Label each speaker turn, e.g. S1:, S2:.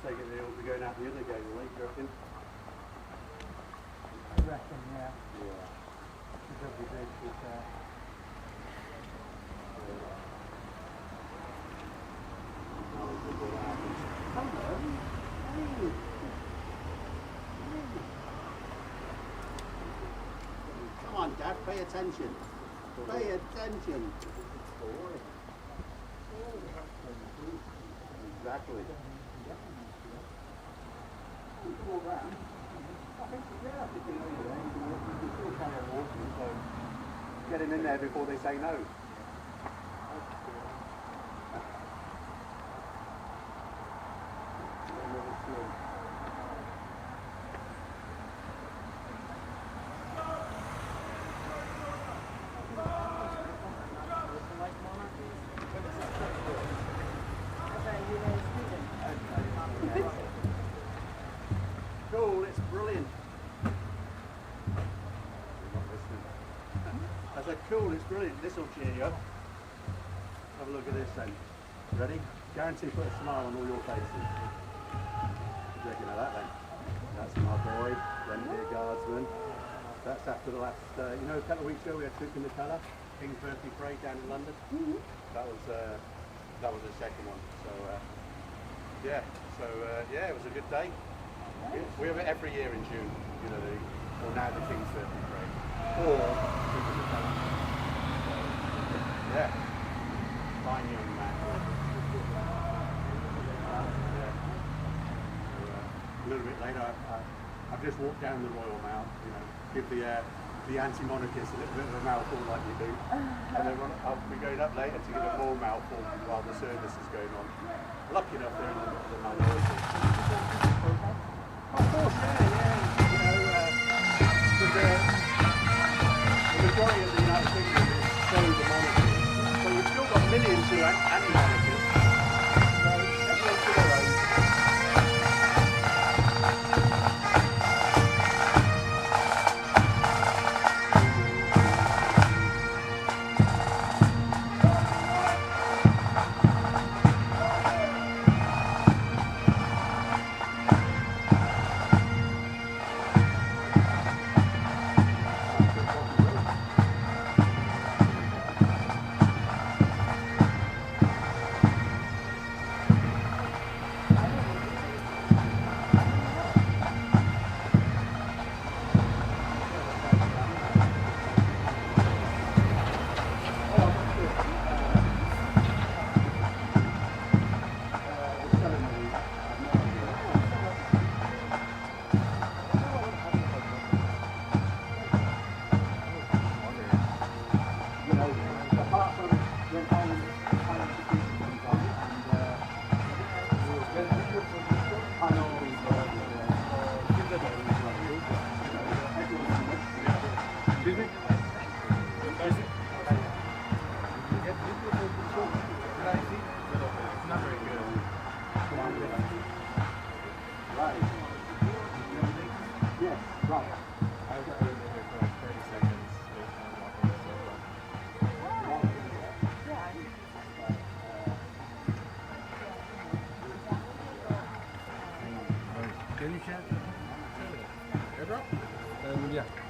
S1: take it they'll be going out the other game, will they, do you reckon?
S2: I reckon, yeah.
S1: Yeah.
S2: Because they'll be very fair.
S1: Come on, Dad, pay attention. Pay attention. Exactly. Get him in there before they say no. Cool, it's brilliant. I said, cool, it's brilliant. This will cheer you up. Have a look at this then. Ready? Guarantee put a smile on all your faces. What do you reckon of that then? That's my boy, Reindeer Guardsman. That's after the last, you know, a couple of weeks ago we had Took in the Colour, King's Birthday Parade down in London. That was the second one. So, yeah, it was a good day. We have it every year in June, you know, or now the King's Birthday Parade, or Took in the Colour. So, yeah, fine young man. Yeah. So, a little bit later, I've just walked down the Royal Mile, you know, give the anti-monarchists a little bit of a mouthful like you do, and then I'll be going up later to give a more mouthful while the service is going on. Lucky enough they're in the minority. Of course, yeah. You know, the majority of the United Kingdom is pro the monarchy, so we've still got millions who are anti-monarchists. So everyone's to their own.
S3: Can you chat? Yeah.